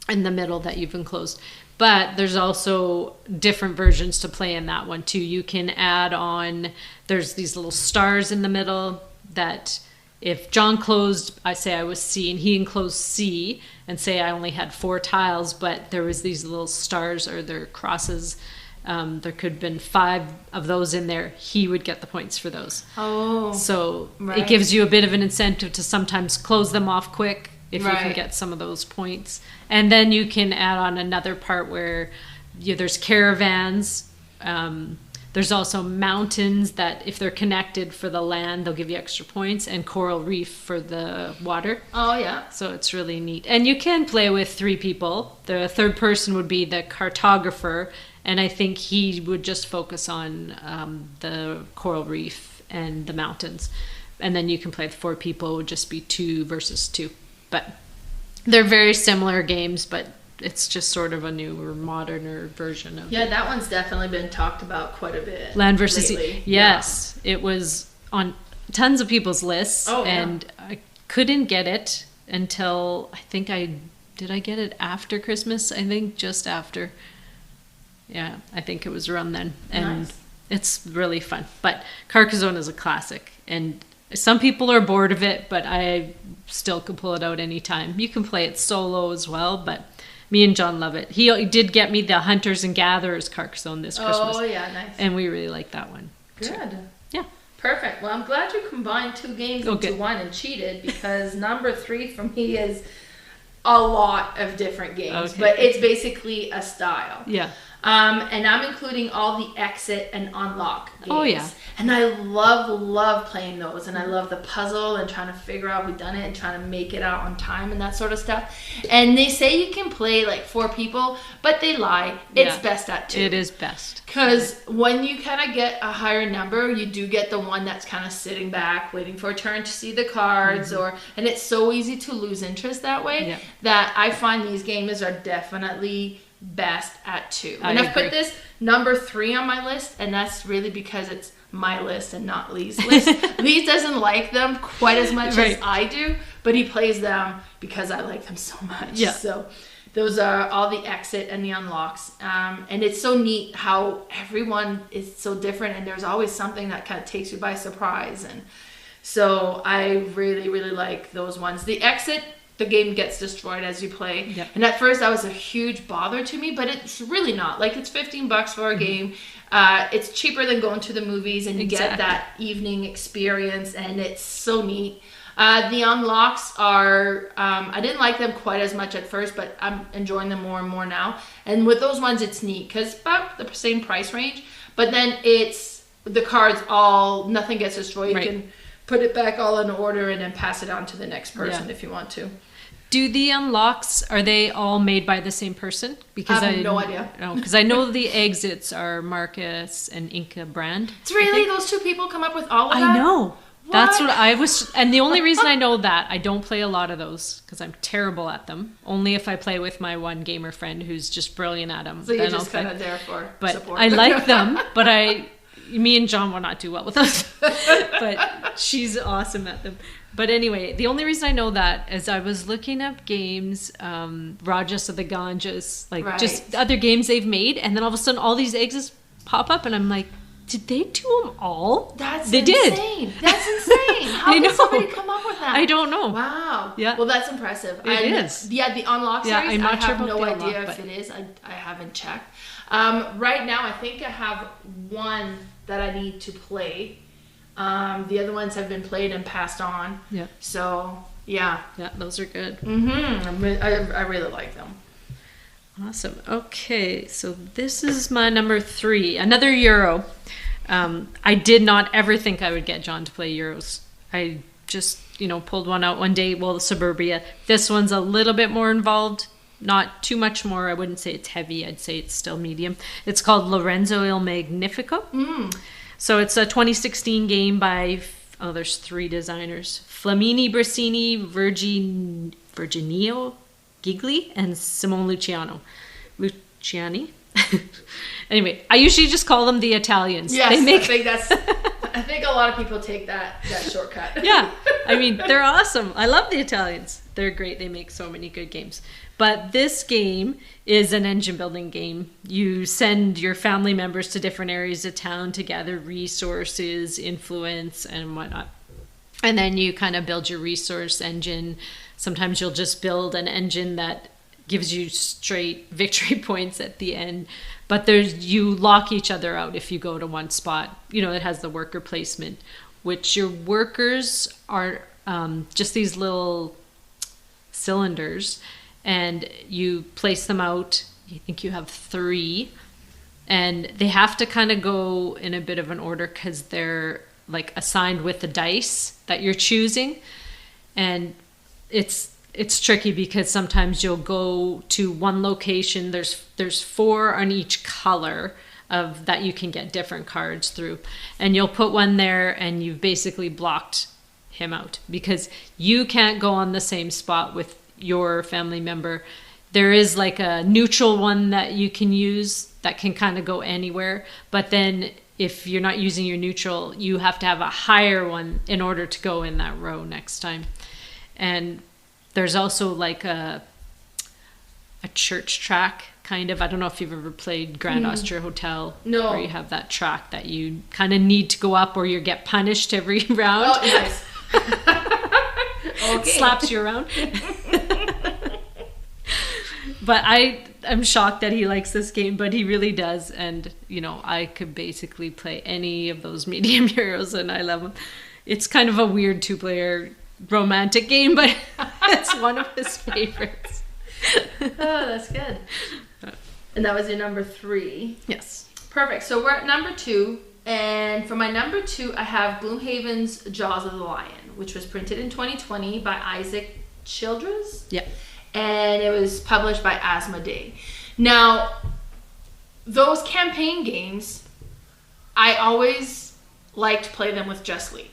in the middle that you've enclosed. But there's also different versions to play in that one too. You can add on, there's these little stars in the middle that if John closed, I say I was C, and he enclosed C, and say I only had 4 tiles, but there was these little stars or their crosses. There could have been 5 of those in there. He would get the points for those. Oh, so right. It gives you a bit of an incentive to sometimes close them off quick if you can get some of those points. And then you can add on another part where there's caravans. There's also mountains that if they're connected for the land, they'll give you extra points, and coral reef for the water. Oh, yeah. So it's really neat. And you can play with 3 people. The third person would be the cartographer, and I think he would just focus on the coral reef and the mountains. And then you can play with 4 people. It would just be 2 versus 2. But they're very similar games, but it's just sort of a newer, moderner version of it. Yeah, that one's definitely been talked about quite a bit. Land versus lately. Sea. Yes, yeah. It was on tons of people's lists, and I couldn't get it until did I get it after Christmas? I think just after. Yeah, I think it was around then, and nice. It's really fun. But Carcassonne is a classic, and Some people are bored of it, but I still can pull it out anytime. You can play it solo as well, but me and John love it. He did get me the Hunters and Gatherers Carcassonne this Christmas. Oh, yeah, nice. And we really like that one. Good. Too. Yeah. Perfect. Well, I'm glad you combined 2 games into one and cheated, because number 3 for me is a lot of different games, but it's basically a style. Yeah. And I'm including all the exit and unlock games. Oh, yeah. And I love playing those. And I love the puzzle and trying to figure out who done it and trying to make it out on time and that sort of stuff. And they say you can play like 4 people, but they lie. It's best at 2. It is best. Because when you kind of get a higher number, you do get the one that's kind of sitting back, waiting for a turn to see the cards. And it's so easy to lose interest that way that I find these games are definitely best at 2. And I've put this number 3 on my list, and that's really because it's my list and not Lee's list. Lee doesn't like them quite as much as I do, but he plays them because I like them so much. Yeah. So those are all the exit and the unlocks. And it's so neat how everyone is so different, and there's always something that kind of takes you by surprise. And so I really like those ones. The exit, the game gets destroyed as you play. Yep. And at first that was a huge bother to me, but it's really not. Like, it's $15 for a game. It's cheaper than going to the movies, and you get that evening experience, and it's so neat. The unlocks are, I didn't like them quite as much at first, but I'm enjoying them more and more now. And with those ones, it's neat because about the same price range, but then it's the cards all, nothing gets destroyed. You can put it back all in order and then pass it on to the next person if you want to. Do the unlocks, are they all made by the same person? Because I have no idea. No, because I know the exits are Marcus and Inca Brand. It's really those 2 people come up with all of that? I know. What? That's what I was, and the only reason I know that, I don't play a lot of those because I'm terrible at them. Only if I play with my one gamer friend who's just brilliant at them. So you're just kind of there for support. I like them, but me and John will not do well with those. But she's awesome at them. But anyway, the only reason I know that is I was looking up games, Rajas of the Ganges, like just other games they've made, and then all of a sudden all these exits pop up, and I'm like, did they do them all? They insane. Did. That's insane. How did somebody come up with that? I don't know. Wow. Yeah. Well, that's impressive. It is. Yeah, the unlock series, I'm not sure I have no idea unlock, if it is. I haven't checked. Right now, I think I have one that I need to play. The other ones have been played and passed on. Yeah. So, yeah. Yeah, those are good. I really like them. Awesome. Okay, so this is my number 3. Another Euro. I did not ever think I would get John to play Euros. I just, pulled one out one day. Well, the Suburbia. This one's a little bit more involved. Not too much more. I wouldn't say it's heavy. I'd say it's still medium. It's called Lorenzo Magnifico. So it's a 2016 game by, there's 3 designers. Flamini Brasini, Virginio Gigli, and Simone Luciani. Anyway, I usually just call them the Italians. Yes, I think a lot of people take that shortcut. Yeah, I mean, they're awesome. I love the Italians. They're great. They make so many good games. But this game is an engine building game. You send your family members to different areas of town to gather resources, influence, and whatnot. And then you kind of build your resource engine. Sometimes you'll just build an engine that gives you straight victory points at the end. But you lock each other out if you go to one spot. It has the worker placement, which your workers are just these little cylinders, and you place them out. I think you have 3, and they have to kind of go in a bit of an order because they're like assigned with the dice that you're choosing. And it's tricky because sometimes you'll go to one location. There's 4 on each color of that you can get different cards through, and you'll put one there, and you've basically blocked him out because you can't go on the same spot with your family member. There is like a neutral one that you can use that can kind of go anywhere, but then if you're not using your neutral, you have to have a higher one in order to go in that row next time. And there's also like a a church track, kind of. I don't know if you've ever played Grand Austria Hotel. No. Where you have that track that you kind of need to go up or you get punished every round. Oh, nice. Okay. Slaps you around. But I'm shocked that he likes this game, but he really does. And, I could basically play any of those medium heroes and I love them. It's kind of a weird 2-player romantic game, but it's one of his favorites. Oh, that's good. And that was your number 3. Yes. Perfect. So we're at number 2. And for my number 2, I have Gloomhaven's Jaws of the Lion, which was printed in 2020 by Isaac Childress. Yeah. And it was published by Asmodee. Now, those campaign games, I always like to play them with Just Lee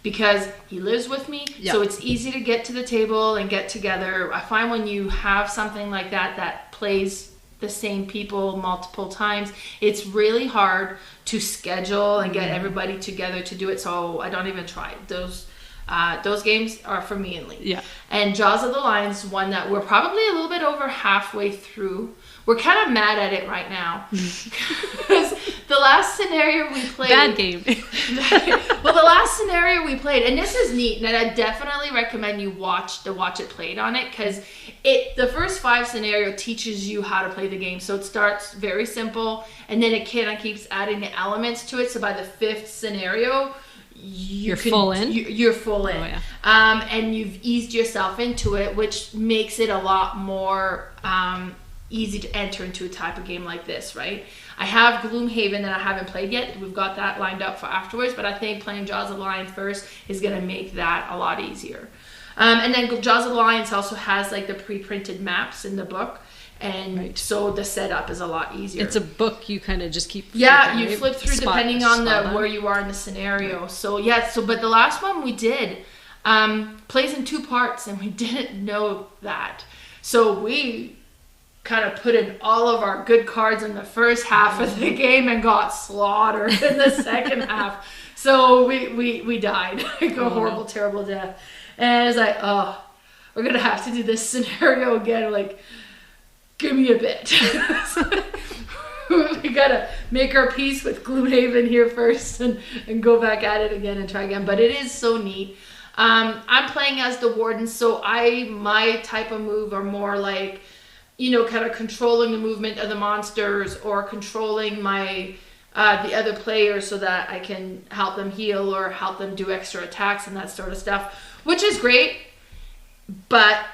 because he lives with me, so it's easy to get to the table and get together. I find when you have something like that plays the same people multiple times, it's really hard to schedule and get everybody together to do it, so I don't even try it. Those games are for me and Lee. Yeah. And Jaws of the Lion's one that we're probably a little bit over halfway through. We're kind of mad at it right now. Because the last scenario we played... Bad game. Well, the last scenario we played, and this is neat, and I definitely recommend you watch it played on it, because the first 5 scenario teaches you how to play the game. So it starts very simple, and then it kind of keeps adding the elements to it. So by the 5th scenario... You're full in. Oh, yeah. And you've eased yourself into it, which makes it a lot more easy to enter into a type of game like this, right? I have Gloomhaven that I haven't played yet. We've got that lined up for afterwards, but I think playing Jaws of the Lion first is going to make that a lot easier. And then Jaws of the Lions also has like the pre-printed maps in the book. And so the setup is a lot easier. It's a book you kind of just keep flipping, you flip through depending on where you are in the scenario. Right. So but the last one we did plays in 2 parts, and we didn't know that. So we kind of put in all of our good cards in the first half of the game and got slaughtered in the second half. So we died. Like a horrible, terrible death. And it's like, oh, we're going to have to do this scenario again. Like, give me a bit. We gotta make our peace with Gloomhaven here first and go back at it again and try again. But it is so neat. I'm playing as the warden, so my type of move are more like, kind of controlling the movement of the monsters or controlling my the other players so that I can help them heal or help them do extra attacks and that sort of stuff, which is great. But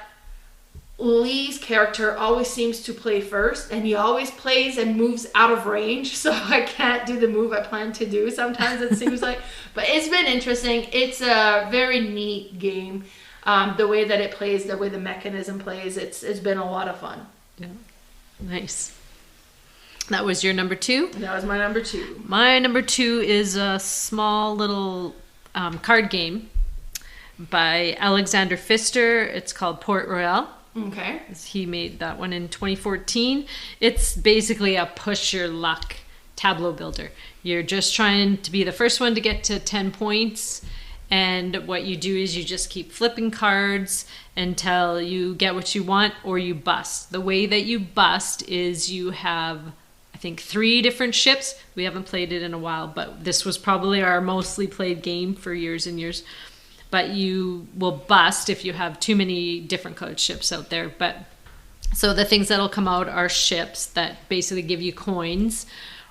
Lee's character always seems to play first, and he always plays and moves out of range, so I can't do the move I plan to do sometimes, it seems like. But it's been interesting. It's a very neat game. The way that it plays, the way the mechanism plays, it's been a lot of fun. Yeah. Nice. That was your number 2? That was my number 2. My number 2 is a small little card game by Alexander Pfister. It's called Port Royal. Okay. He made that one in 2014. It's basically a push your luck tableau builder. You're just trying to be the first one to get to 10 points. And what you do is you just keep flipping cards until you get what you want or you bust. The way that you bust is you have, I think, 3 different ships. We haven't played it in a while, but this was probably our mostly played game for years and years. But you will bust if you have too many different colored ships out there. But so the things that'll come out are ships that basically give you coins,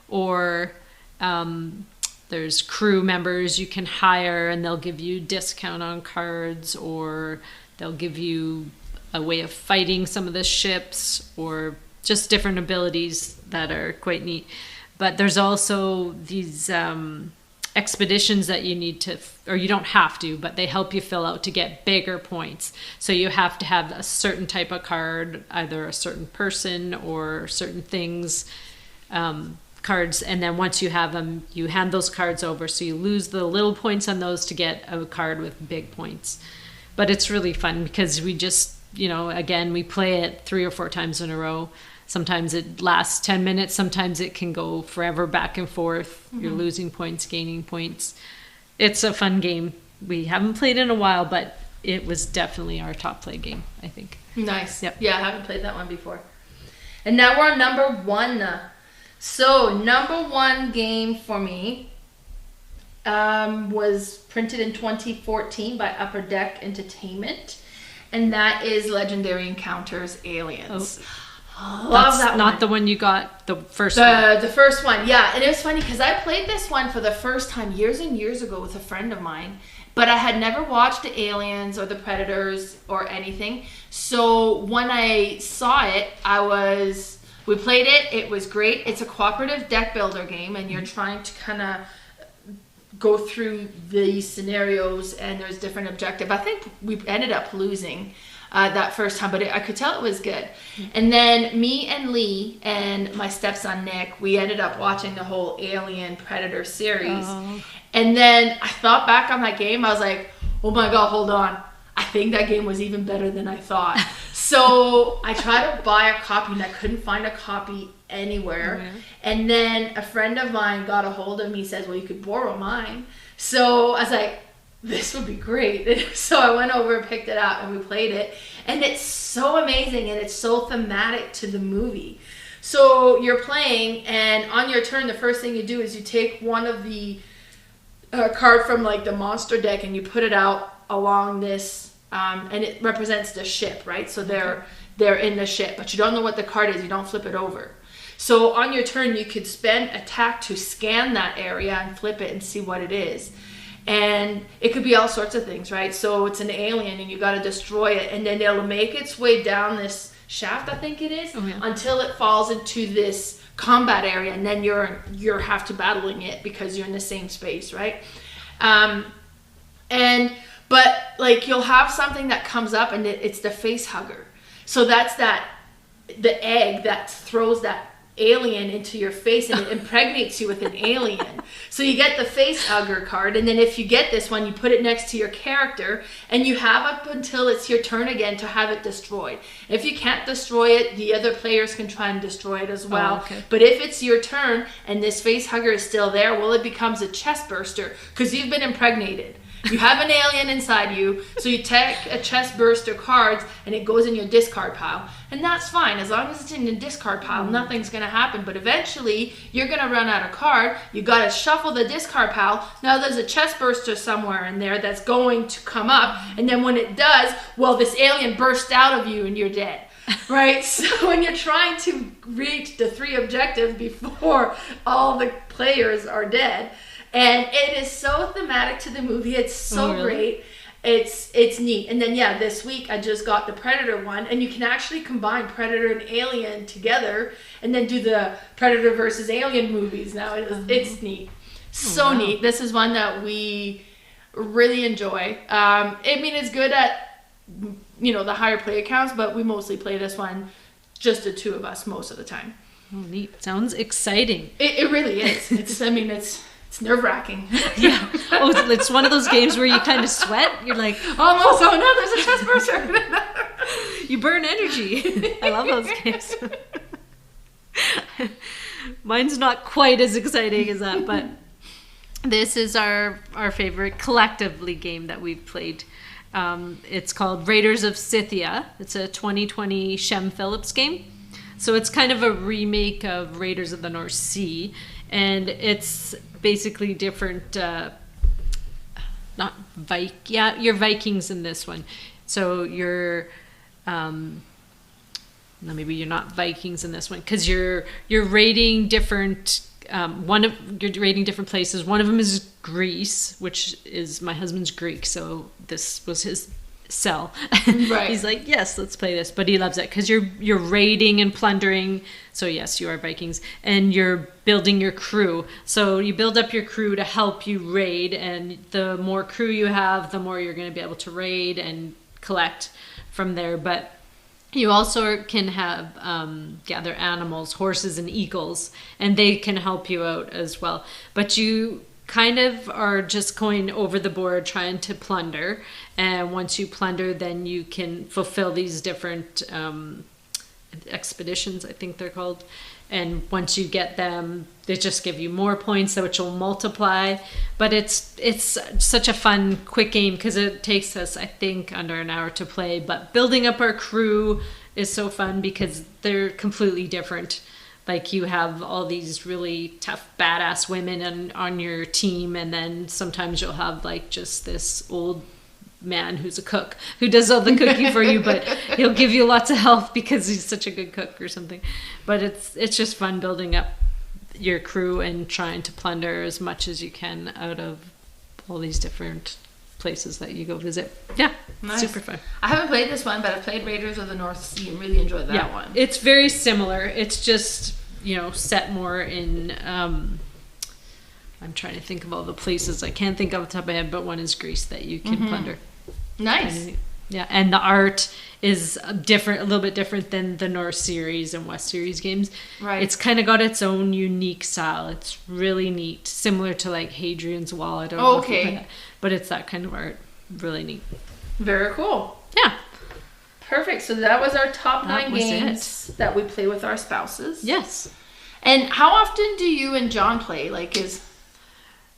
or there's crew members you can hire and they'll give you discount on cards, or they'll give you a way of fighting some of the ships, or just different abilities that are quite neat. But there's also these expeditions that you need to, or you don't have to, but they help you fill out to get bigger points. So you have to have a certain type of card, either a certain person or certain things, cards, and then once you have them, you hand those cards over, so you lose the little points on those to get a card with big points. But it's really fun because we just, again, we play it 3 or 4 times in a row. Sometimes it lasts 10 minutes. Sometimes it can go forever back and forth. Mm-hmm. You're losing points, gaining points. It's a fun game. We haven't played in a while, but it was definitely our top play game, I think. Nice. Yep. Yeah, I haven't played that one before. And now we're on number 1. So number 1 game for me was printed in 2014 by Upper Deck Entertainment, and that is Legendary Encounters Aliens. Love that one. Not the one you got, the first one. The first one, yeah. And it was funny because I played this one for the first time years and years ago with a friend of mine, but I had never watched the Aliens or the Predators or anything. So when I saw it, we played it. It was great. It's a cooperative deck builder game, and you're trying to kind of go through these scenarios, and there's different objectives. I think we ended up losing that first time, but I could tell it was good. And then me and Lee and my stepson Nick, we ended up watching the whole Alien Predator series. And then I thought back on that game. I was like, oh my God, hold on. I think that game was even better than I thought. So I tried to buy a copy and I couldn't find a copy anywhere. And then a friend of mine got a hold of me, says, well, you could borrow mine. So I was like, this would be great. So I went over and picked it up and we played it. And it's so amazing and it's so thematic to the movie. So you're playing, and on your turn, the first thing you do is you take one of the card from like the monster deck and you put it out along this, and it represents the ship, right? So they're in the ship, but you don't know what the card is. You don't flip it over. So on your turn, you could spend attack to scan that area and flip it and see what it is. And it could be all sorts of things, right? So it's an alien and you got to destroy it, and then it'll make its way down this shaft, I think it is, until it falls into this combat area, and then you're have to battling it because you're in the same space, right? But like you'll have something that comes up, and it's the face hugger. So that's the egg that throws that alien into your face, and it impregnates you with an alien. So you get the face hugger card, and then if you get this one, you put it next to your character, and you have up until it's your turn again to have it destroyed. If you can't destroy it, the other players can try and destroy it as well. But if it's your turn and this face hugger is still there, well, it becomes a chest burster because you've been impregnated. You have an alien inside you, so you take a chest burster cards and it goes in your discard pile. And that's fine. As long as it's in the discard pile, nothing's going to happen. But eventually, you're going to run out of card. You got to shuffle the discard pile. Now there's a chest burster somewhere in there that's going to come up. And then when it does, well, this alien bursts out of you and you're dead. Right? So when you're trying to reach the 3 objectives before all the players are dead. And it is so thematic to the movie. It's so great. It's neat. And then, this week I just got the Predator one, and you can actually combine Predator and Alien together and then do the Predator versus Alien movies now. It's neat. So neat. This is one that we really enjoy. I mean, it's good at, the higher player counts, but we mostly play this one, just the 2 of us most of the time. Oh, neat. Sounds exciting. It really is. It's nerve-wracking. Yeah. Oh, it's one of those games where you kind of sweat. You're like, almost. Oh no, there's a chest burster. You burn energy. I love those games. Mine's not quite as exciting as that, but this is our favorite collectively game that we've played. It's called Raiders of Scythia. It's a 2020 Shem Phillips game. So it's kind of a remake of Raiders of the North Sea, and it's basically different, you're Vikings in this one. So you're, maybe you're not Vikings in this one, because you're raiding different, you're raiding different places. One of them is Greece, which is my husband's Greek, so this was his sell. Right. He's like, yes, let's play this, but he loves it because you're raiding and plundering. So yes, you are Vikings, and you're building your crew. So you build up your crew to help you raid, and the more crew you have, the more you're going to be able to raid and collect from there. But you also can have gather animals, horses and eagles, and they can help you out as well. But you kind of are just going over the board trying to plunder, and once you plunder, then you can fulfill these different expeditions, I think they're called, and once you get them, they just give you more points, which will multiply. But it's such a fun quick game because it takes us, I think, under an hour to play. But building up our crew, is so fun because they're completely different. Like you have all these really tough, badass women on your team, and then sometimes you'll have like just this old man who's a cook who does all the cooking for you, but he'll give you lots of help because he's such a good cook or something. But it's just fun building up your crew and trying to plunder as much as you can out of all these different places that you go visit. Yeah, nice. Super fun. I haven't played this one, but I've played Raiders of the North Sea and really enjoyed that one. It's very similar. It's just, set more in I'm trying to think of all the places. I can't think off the top of my head, but one is Greece that you can plunder. Nice. And the art is a little bit different than the North Series and West Series games. Right. It's kind of got its own unique style. It's really neat, similar to like Hadrian's Wall. I don't know if you play that, but it's that kind of art. Really neat. Very cool. Yeah. Perfect. So that was our top 9 games that we play with our spouses. Yes. And how often do you and John play?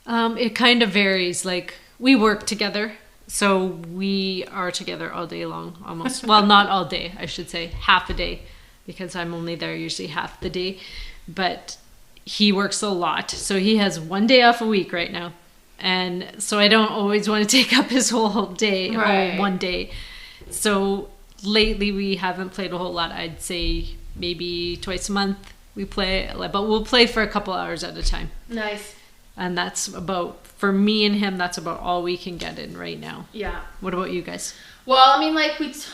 It kind of varies. Like we work together. So we are together all day long, almost. Well, not all day, I should say. Half a day, because I'm only there usually half the day. But he works a lot. So he has 1 day off a week right now. And so I don't always want to take up his whole day, whole 1 day. So lately we haven't played a whole lot. I'd say maybe twice a month we play. But we'll play for a couple hours at a time. Nice. And that's about, for me and him, that's about all we can get in right now. Yeah. What about you guys? Well, I mean,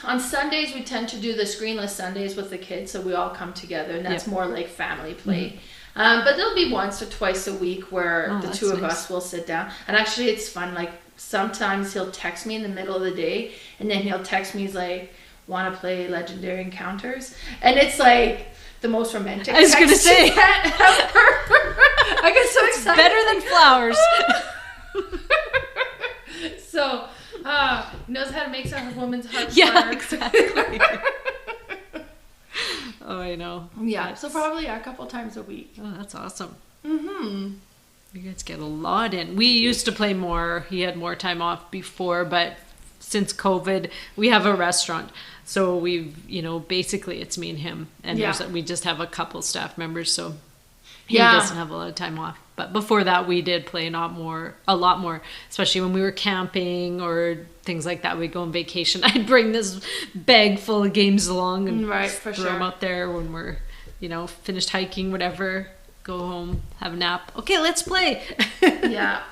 on Sundays, we tend to do the screenless Sundays with the kids, so we all come together, and that's more like family play. Mm-hmm. But there'll be once or twice a week where the two of us will sit down. And actually, it's fun. Like, sometimes he'll text me in the middle of the day, and then he'll text me, he's like, want to play Legendary Encounters? And it's like the most romantic I was going to say. Ever. I get so excited. Better than flowers. So, he knows how to make some of a woman's heart flutter. Exactly. Oh, I know. Yeah, so probably a couple times a week. Oh, that's awesome. Mm-hmm. You guys get a lot in. We used to play more. He had more time off before, but since COVID, we have a restaurant. So we've, basically it's me and him. And we just have a couple staff members, so he doesn't have a lot of time off. But before that, we did play a lot more, especially when we were camping or things like that. We'd go on vacation. I'd bring this bag full of games along and throw them out there when we're, finished hiking, whatever. Go home, have a nap. Okay, let's play. Yeah,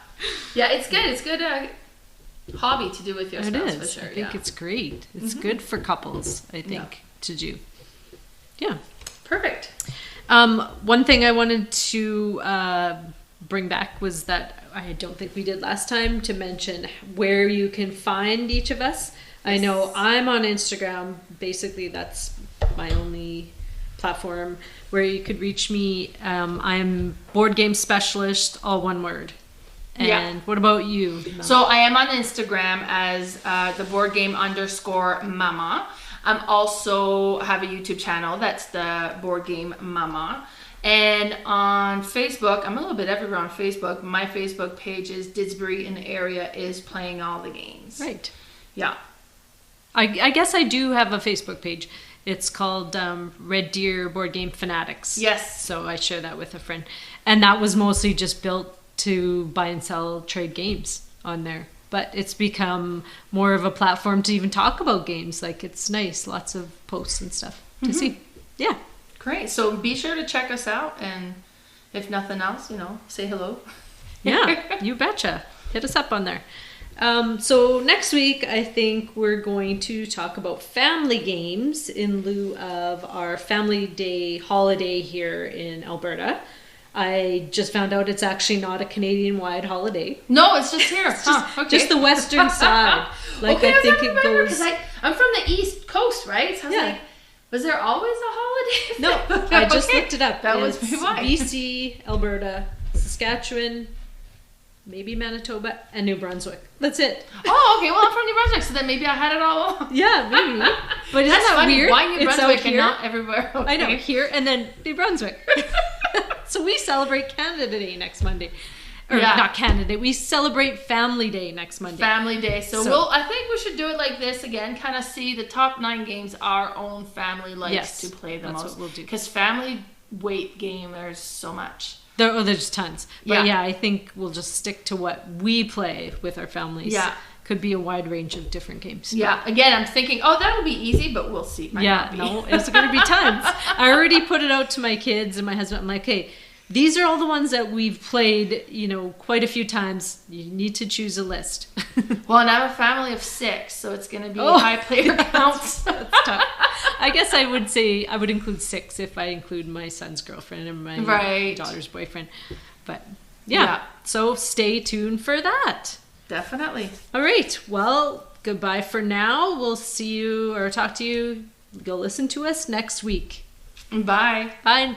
it's good. It's good hobby to do with your spouse, for sure. I think it's great. It's good for couples, I think, to do. Yeah. Perfect. One thing I wanted to bring back was that I don't think we did last time, to mention where you can find each of us. I know I'm on Instagram. Basically, that's my only platform where you could reach me. I'm Boardgame Specialist, all one word. And what about you? So I am on Instagram as the Boardgame_Mama. I'm also have a YouTube channel. That's the Boardgame Mama. And on Facebook, I'm a little bit everywhere on Facebook. My Facebook page is Didsbury in the area is playing all the games. Right. Yeah. I guess I do have a Facebook page. It's called Red Deer Board Game Fanatics. Yes. So I share that with a friend. And that was mostly just built to buy and sell trade games on there. But it's become more of a platform to even talk about games. Like, it's nice. Lots of posts and stuff to see. Yeah. Great. So be sure to check us out. And if nothing else, say hello. Yeah, you betcha. Hit us up on there. So next week, I think we're going to talk about family games in lieu of our Family Day holiday here in Alberta. I just found out it's actually not a Canadian-wide holiday. No, it's just here. Just the western side. Like, I think it goes... I'm from the East Coast, right? So I was like, was there always a holiday? No, I just looked it up. That was why. BC, Alberta, Saskatchewan, maybe Manitoba, and New Brunswick. That's it. Oh, okay. Well, I'm from New Brunswick, so then maybe I had it all. Yeah, maybe. But isn't that funny. weird? Why New Brunswick and not everywhere? Okay. I know, here and then New Brunswick. So we celebrate Canada Day next Monday. Or Yeah. not Canada Day. We celebrate Family Day next Monday. Family Day. So I think we should do it like this again, kind of see the top 9 games our own family likes to play the most. That's what we'll do. Because family weight game, there's so much. There's tons. But yeah, I think we'll just stick to what we play with our families. Yeah. Could be a wide range of different games. Yeah. Again, I'm thinking, that'll be easy, but we'll see. Might not be. No, it's going to be tons. I already put it out to my kids and my husband. I'm like, hey, these are all the ones that we've played, quite a few times. You need to choose a list. Well, and I'm a family of 6, so it's going to be high player counts. That's tough. I guess I would say I would include 6 if I include my son's girlfriend and my daughter's boyfriend. But yeah, so stay tuned for that. Definitely. All right. Well, goodbye for now. We'll see you or talk to you. Go listen to us next week. Bye. Bye.